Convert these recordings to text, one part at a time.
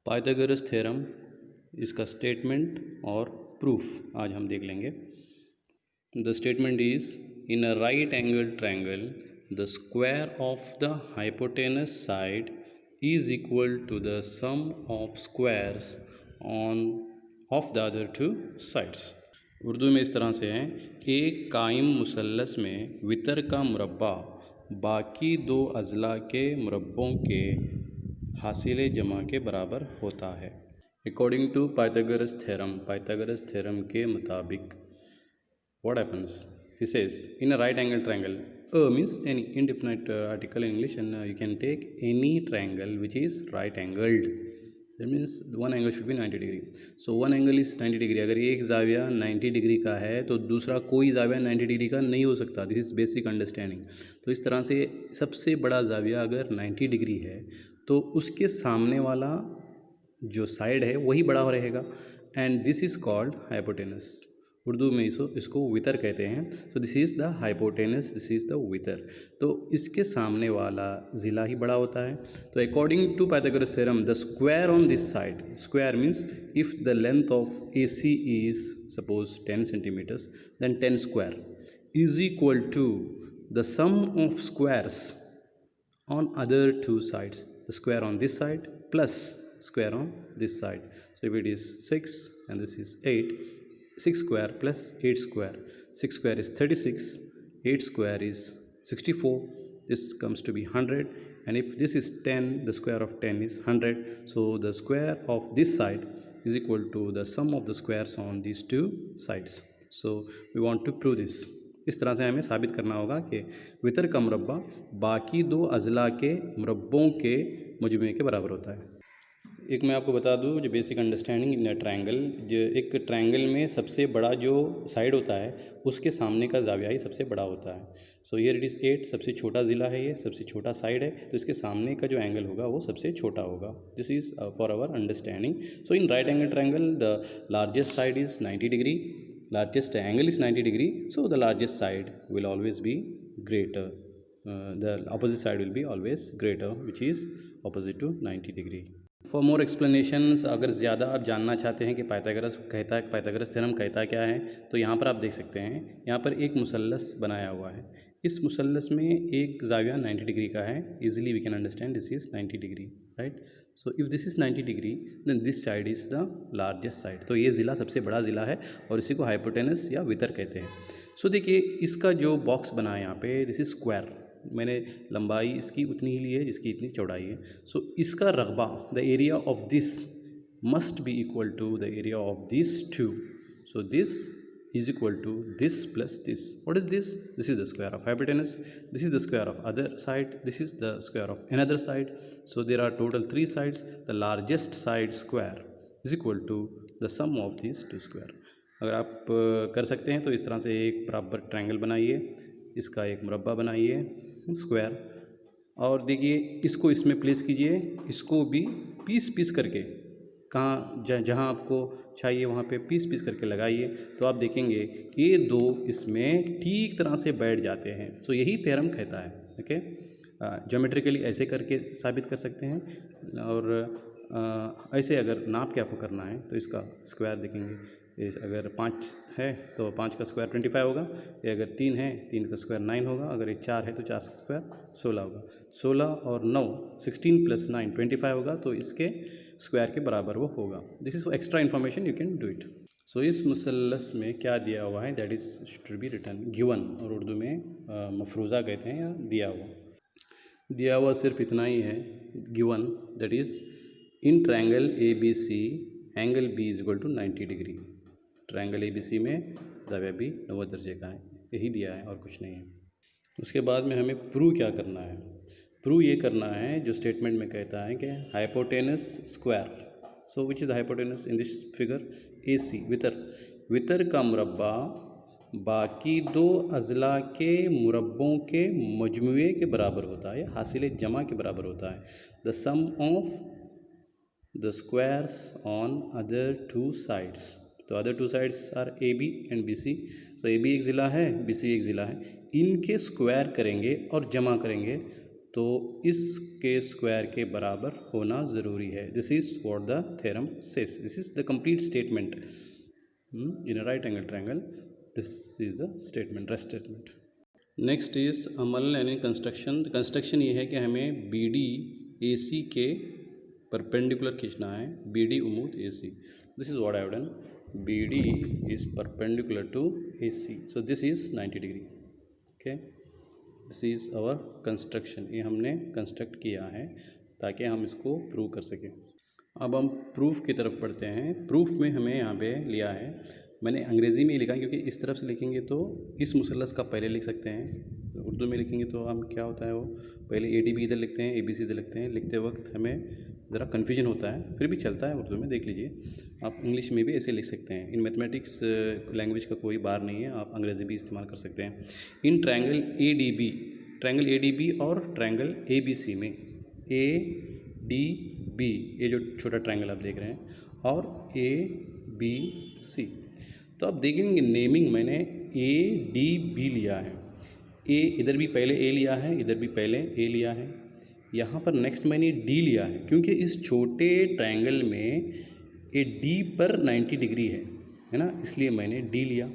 Pythagoras theorem, इसका statement और proof आज हम देख लेंगे। The statement is in a right angle triangle the square of the hypotenuse side is equal to the sum of squares on of the other two sides. Urdu में इस तरह से है, एक कायम मुसल्लस में वितर का मुरब्बा बाकी दो अज़ला के मुरब्बों के हासिल जमा के बराबर होता है। अकॉर्डिंग टू पाइथागोरस थ्योरम के मुताबिक what happens, he says in a right angle triangle, means any indefinite article in English, and you can take any triangle which is right angled. That means one angle should be 90 degree. So one angle is 90 degree. अगर एक जाविया 90 degree का है तो दूसरा कोई जाविया 90 degree का नहीं हो सकता। This is basic understanding. तो इस तरह से सबसे बड़ा जाविया अगर 90 डिग्री है तो उसके सामने वाला जो साइड है वही बड़ा रहेगा, and this is called hypotenuse. Urdu में इसको वितर कहते हैं। So this is the hypotenuse, this is the वितर। तो इसके सामने वाला ज़िला ही बड़ा होता है। तो according to Pythagoras theorem the square on this side, square means if the length of A C is suppose 10 centimetres, then 10 square is equal to the sum of squares on other two sides, the square on this side plus square on this side. So if it is 6 and this is 8, 6 square plus 8 square, 6 square is 36, 8 square is 64, this comes to be 100, and if this is 10, the square of 10 is 100. So the square of this side is equal to the sum of the squares on these two sides. So we want to prove this. इस तरह से हमें साबित करना होगा कि वितर का मुरब्बा बाकी दो अज़ला के मुरब्बों के मजमूए के बराबर होता है। एक मैं आपको बता दूं, जो बेसिक अंडरस्टैंडिंग इन ट्रायंगल, जो एक ट्रायंगल में सबसे बड़ा जो साइड होता है उसके सामने का जाविया ही सबसे बड़ा होता है। सो हियर इट इज़ 8, सबसे छोटा ज़िला है, ये सबसे छोटा साइड है, तो इसके सामने का जो एंगल होगा वो सबसे छोटा होगा। This is for our understanding. So in right angle triangle the largest side is 90 degree, largest angle is 90 degree, so the largest side will always be greater, the opposite side will be always greater, which is opposite to 90 degree. For more explanations, अगर ज़्यादा आप जानना चाहते हैं कि Pythagoras theorem कहता क्या है, तो यहाँ पर आप देख सकते हैं, यहाँ पर एक मुसल्लस बनाया हुआ है। इस मुसल्लस में एक जाविया 90 डिग्री का है। Easily we can understand this is 90 degree, right. So if this is 90 degree then this side is the largest side. तो ये ज़िला सबसे बड़ा ज़िला है और इसी को हाइपोटेनस या वितर कहते हैं। सो देखिए, इसका जो बॉक्स बना है यहाँ पे, दिस इज़ स्क्वायर। मैंने लंबाई इसकी उतनी ही ली है जिसकी इतनी चौड़ाई है। सो इसका रकबा, the area of this must be equal to the area of this two. So this is equal to this plus this. What is this? This is the square of hypotenuse, this is the square of other side, this is the square of another side. So there are total 3 sides. The largest side square is equal to the sum of these two square. अगर आप कर सकते हैं तो इस तरह से एक बराबर ट्रायंगल बनाइए, इसका एक मुरब्बा बनाइए स्क्वायर, और देखिए इसको इसमें प्लेस कीजिए, इसको भी पीस पीस करके कहाँ जहाँ आपको चाहिए वहाँ पे पीस पीस करके लगाइए, तो आप देखेंगे ये दो इसमें ठीक तरह से बैठ जाते हैं। सो यही थ्योरम कहता है। ओके, ज्योमेट्रिकली ऐसे करके साबित कर सकते हैं, और ऐसे अगर नाप के आपको करना है तो इसका स्क्वायर देखेंगे, अगर 5 है तो 5 का स्क्वायर 25 होगा, या अगर 3 है 3 का स्क्वायर 9 होगा, अगर एक 4 है तो 4 का स्क्वायर 16 होगा। 16 और 9 16 प्लस 9 25 होगा, तो इसके स्क्वायर के बराबर वो होगा। This is extra information, you can do it. So इस मुसल्लस में क्या दिया हुआ है, that is to be written given, और उर्दू में मफरूज़ा कहते हैं, या दिया हुआ सिर्फ इतना ही है, given, that is in triangle A B C angle B is equal to 90 degree. Triangle A B C में ज़ाविया बी 90 दर्जे का है, यही दिया है और कुछ नहीं है। उसके बाद में हमें प्रूव क्या करना है, प्रूव ये करना है जो स्टेटमेंट में कहता है कि hypotenuse square, so which is the hypotenuse in this figure, A C, वितर का मुरब्बा बाकी दो अज़ला के मुरब्बों के मजमूए के बराबर होता है, हासिल जमा के बराबर होता है। The sum of the squares on other two sides. तो other two sides are A B and B C. तो ए बी एक ज़िला है, बी सी एक ज़िला है, इनके स्क्वायर करेंगे और जमा करेंगे तो इसके स्क्वायर के बराबर होना ज़रूरी है। This is what the theorem says. This is the complete statement in a right angle triangle. This is the statement, rest statement. Next is अमल यानी कंस्ट्रक्शन। कंस्ट्रक्शन ये है कि हमें बी डी ए सी के परपेंडिकुलर खींचना है, बी डी उमूद A C. This is what I have done. B D is perpendicular to A C, so this is 90 degree. Okay, this is our construction. ये हमने कंस्ट्रक्ट किया है ताकि हम इसको प्रूव कर सकें। अब हम प्रूफ की तरफ बढ़ते हैं। प्रूफ में हमें यहाँ पे लिया है, मैंने अंग्रेज़ी में ही लिखा है क्योंकि इस तरफ से लिखेंगे तो इस मुसल्लस का पहले लिख सकते हैं। उर्दू में लिखेंगे तो हम क्या होता है, वो पहले ए डी बी इधर लिखते हैं, ए बी सी इधर लिखते हैं। लिखते वक्त हमें ज़रा कन्फ्यूजन होता है, फिर भी चलता है उर्दू में, देख लीजिए। आप इंग्लिश में भी ऐसे लिख सकते हैं। इन मैथमेटिक्स लैंग्वेज का कोई बार नहीं है, आप अंग्रेज़ी भी इस्तेमाल कर सकते हैं। In triangle A D B, triangle A D B और ट्रायंगल ए बी सी में, ए डी बी ये जो छोटा ट्रायंगल आप देख रहे हैं, और ए बी सी, तो आप देखेंगे नेमिंग मैंने ए डी बी लिया है। ए इधर भी पहले ए लिया है, इधर भी पहले ए लिया है, यहाँ पर नेक्स्ट मैंने डी लिया है क्योंकि इस छोटे ट्रायंगल में ए डी पर 90 डिग्री है ना, इसलिए मैंने डी लिया।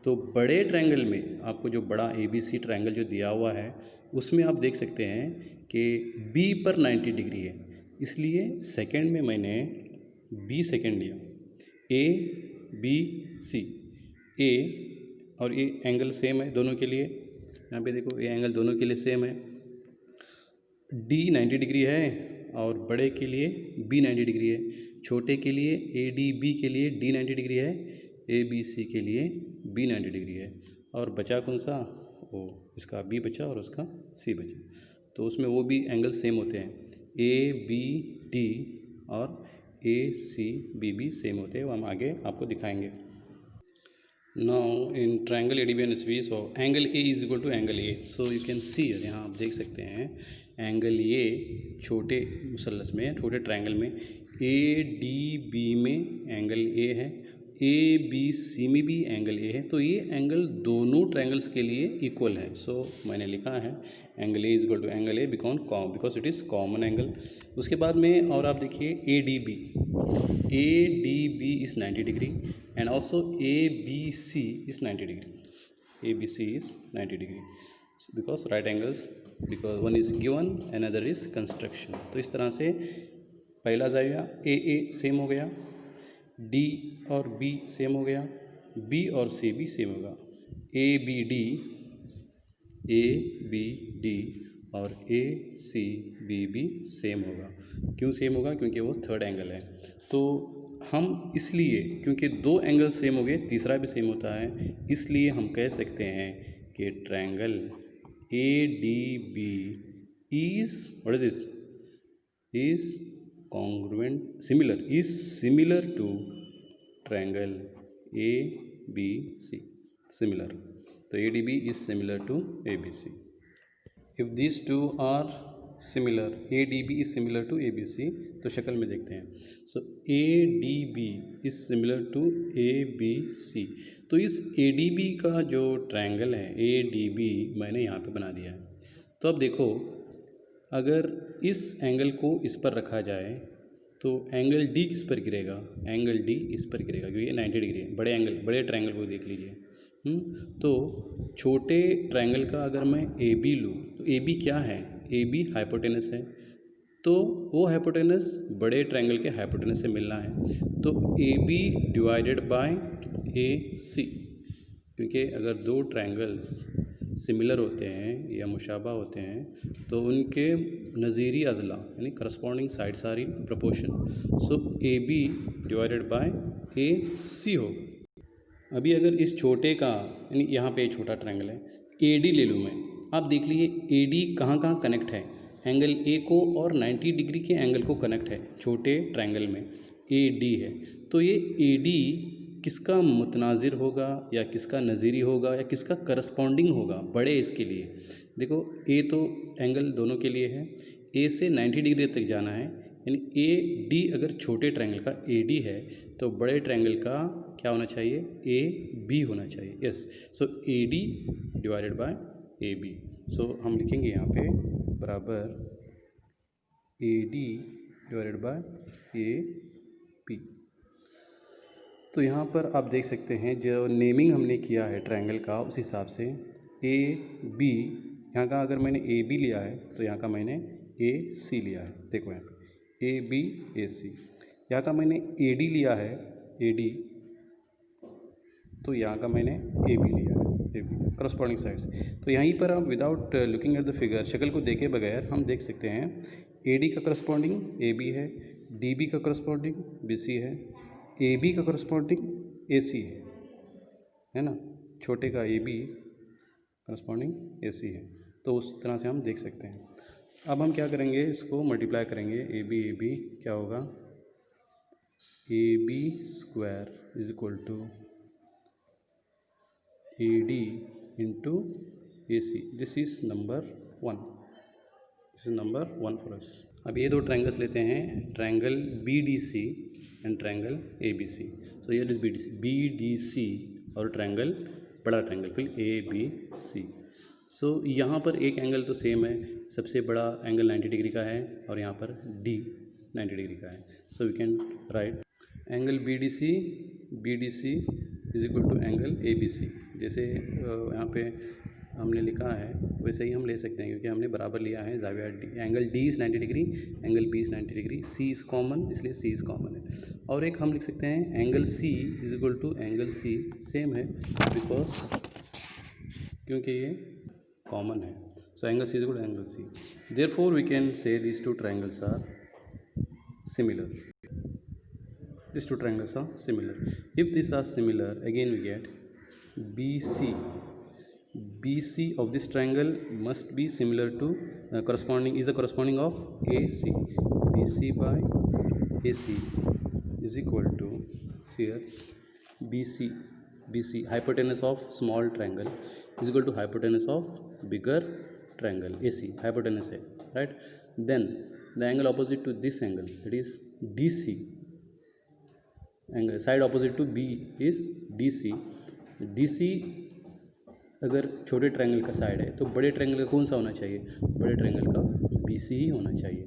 तो बड़े ट्रायंगल में आपको जो बड़ा ए बी सी ट्रायंगल जो दिया हुआ है उसमें आप देख सकते हैं कि बी पर 90 डिग्री है, इसलिए सेकंड में मैंने बी सेकंड लिया। ए बी सी, ए और ए एंगल सेम है दोनों के लिए, यहाँ पे देखो ये एंगल दोनों के लिए सेम है। डी 90 डिग्री है और बड़े के लिए बी 90 डिग्री है। छोटे के लिए ए डी बी के लिए डी 90 डिग्री है, ए बी सी के लिए बी 90 डिग्री है। और बचा कौन सा, वो इसका बी बचा और उसका सी बचा, तो उसमें वो भी एंगल सेम होते हैं। ए बी डी और ए सी बी भी सेम होते हैं, वो हम आगे आपको दिखाएंगे। Now in triangle A D B and S B, so angle A is equal to angle A. So you can see, यहाँ आप देख सकते हैं एंगल ए छोटे मुसल्लस में, छोटे ट्रायंगल में ए डी बी में एंगल ए है, ए बी सी में भी एंगल ए है, तो ये एंगल दोनों ट्रायंगल्स के लिए इक्वल है। सो मैंने लिखा है angle A is equal to angle A because it is common angle. उसके बाद में और आप देखिए A D B is 90 degree and also A B C is 90 degree, A B C is 90 degree because right angles, because one is given and other is construction. तो इस तरह से पहला जाएगा ए सेम हो गया, डी और बी सेम हो गया, बी और सी भी सेम होगा, ए बी डी और ए सी बी भी सेम होगा। क्यों सेम होगा, क्योंकि वो थर्ड एंगल है। तो हम इसलिए, क्योंकि दो एंगल सेम हो गए, तीसरा भी सेम होता है, इसलिए हम कह सकते हैं कि triangle A D B is, what is this, is congruent, similar to triangle ABC, similar. तो ADB is similar to ABC. If these two are similar, ADB is similar to ABC, तो शक्ल में देखते हैं। So ADB is similar to ABC, तो इस ADB का जो ट्रायंगल है ADB मैंने यहाँ पे बना दिया है। तो अब देखो, अगर इस एंगल को इस पर रखा जाए तो एंगल डी किस पर गिरेगा, एंगल डी इस पर गिरेगा क्योंकि ये 90 डिग्री है। बड़े ट्रायंगल को देख लीजिए। तो छोटे ट्रायंगल का अगर मैं ए बी लूँ तो ए बी क्या है, ए बी हाइपोटेनस है, तो वो हाइपोटेनस बड़े ट्रायंगल के हाइपोटेनस से मिलना है। तो A B divided by A सी, क्योंकि अगर दो ट्रायंगल्स सिमिलर होते हैं या मुशाबा होते हैं तो उनके नज़ीरी अज़ला यानी corresponding sides are in proportion. So A B divided by A C हो। अभी अगर इस छोटे का, यानी यहाँ पे छोटा ट्रायंगल है, ए डी ले लूँ मैं, आप देख लीजिए ए डी कहाँ कनेक्ट है, एंगल ए को और 90 डिग्री के एंगल को कनेक्ट है छोटे ट्रायंगल में, ए डी है। तो ये ए डी किसका मुतनाज़िर होगा या किसका नज़ीरी होगा या किसका करस्पॉन्डिंग होगा, बड़े इसके लिए। देखो ए तो एंगल दोनों के लिए है, ए से 90 डिग्री तक जाना है, यानी ए डी अगर छोटे ट्रायंगल का ए डी है तो बड़े ट्रायंगल का क्या होना चाहिए, ए बी होना चाहिए। Yes, so A D divided by A B. So हम लिखेंगे यहाँ पे बराबर AD डिवाइडेड बाय AP। तो यहाँ पर आप देख सकते हैं जो नेमिंग हमने किया है ट्रायंगल का, उस हिसाब से AB, यहाँ का अगर मैंने AB लिया है तो यहाँ का मैंने AC लिया है। देखो यहाँ पे AB AC। यहाँ का मैंने AD लिया है, AD, तो यहाँ का मैंने AB लिया है, AB करस्पॉन्डिंग साइड्स। तो यहीं पर हम without looking at the figure, शक्ल को देखे बगैर हम देख सकते हैं AD का करस्पॉन्डिंग AB है, DB का करस्पॉन्डिंग BC है, AB का करस्पॉन्डिंग AC है ना, छोटे का AB करस्पॉन्डिंग AC है। तो उस तरह से हम देख सकते हैं। अब हम क्या करेंगे, इसको मल्टीप्लाई करेंगे, AB क्या होगा, AB square is equal to AD into AC। This is number 1, this is number 1 for us. अब ये दो ट्रायंगल्स लेते हैं, triangle BDC and triangle ABC। So here is BDC और ट्रायंगल, बड़ा ट्रायंगल फिर ABC। सो यहाँ पर एक एंगल तो सेम है, सबसे बड़ा एंगल 90 डिग्री का है और यहाँ पर D 90 डिग्री का है। So we can write angle BDC is equal to angle ABC। जैसे यहाँ पे हमने लिखा है वैसे ही हम ले सकते हैं, क्योंकि हमने बराबर लिया है जाविया D। Angle D is 90 degree, angle B is 90 degree, C is common, इसलिए C इज़ कॉमन है। और एक हम लिख सकते हैं angle C is equal to angle C, same है बिकॉज क्योंकि ये कॉमन है। So angle C is equal to angle C। Therefore we can say this two triangles are similar. These two triangles are similar. If these are similar, again we get BC of this triangle must be similar to corresponding is the corresponding of AC. BC by AC is equal to here BC hypotenuse of small triangle is equal to hypotenuse of bigger triangle AC, hypotenuse है, right? Then the angle opposite to this angle, it is DC, angle side opposite to B is DC अगर छोटे triangle का side है तो बड़े triangle का कौन सा होना चाहिए, बड़े ट्रायंगल का BC ही होना चाहिए।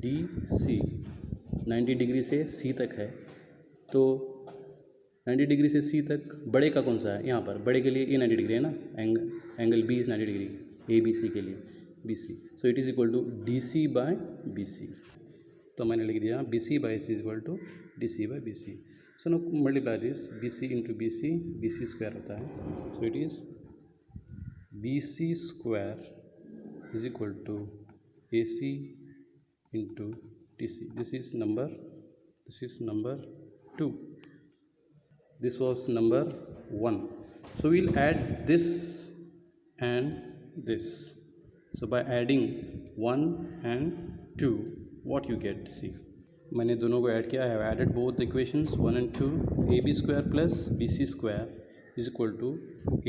DC 90 डिग्री से C तक है, तो 90 डिग्री से C तक बड़े का कौन सा है, यहाँ पर बड़े के लिए ये 90 डिग्री है ना, angle B is 90 degree ABC के लिए BC। So it is equal to DC by BC। तो मैंने लिख दिया BC by AC is equal to DC by BC। So no multiply this, BC into BC square होता है। So it is BC square is equal to AC into DC। This is number 2, this was number 1। So we'll add this and this. So by adding 1 and 2 what you get, see मैंने दोनों को add किया है, added both equations 1 and 2। AB square plus BC square is equal to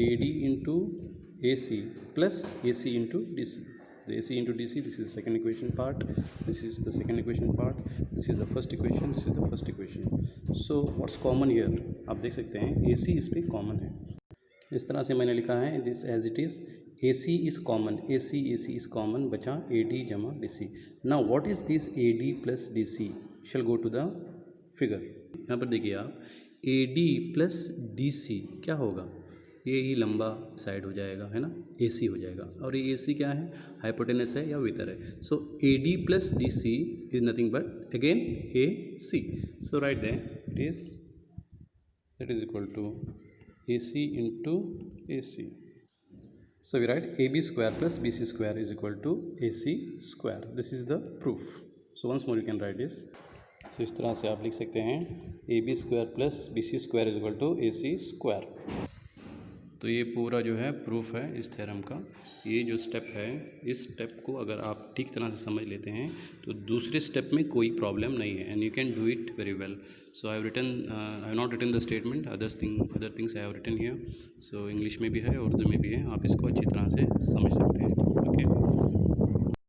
AD into AC plus AC into DC। The AC into DC, this is the second equation part, this is the second equation part, this is the first equation, this is the first equation. So what's common here, आप देख सकते हैं AC इस पर common है। इस तरह से मैंने लिखा है this as it is, AC is common, AC is common, बचा AD जमा DC। Now what is this AD plus DC? Shall go to the figure। यहाँ पर देखिए आप, AD plus DC क्या होगा, ये ही लंबा साइड हो जाएगा है ना, AC हो जाएगा, और ये AC क्या है, हाइपोटेनस है या वितर है। सो AD plus DC is nothing but again AC। So right there it is equal to AC into AC। So we write AB square plus BC square is equal to AC square. This is the proof. So once more you can write this. So इस तरह से आप लिख सकते हैं AB square plus BC square is equal to AC square। तो ये पूरा जो है प्रूफ है इस थ्योरम का। ये जो स्टेप है, इस स्टेप को अगर आप ठीक तरह से समझ लेते हैं तो दूसरे स्टेप में कोई प्रॉब्लम नहीं है, and you can do it very well. So I have not written the statement, other things I have written here. So English में भी है, उर्दू में भी है, आप इसको अच्छी तरह से समझ सकते हैं। ओके।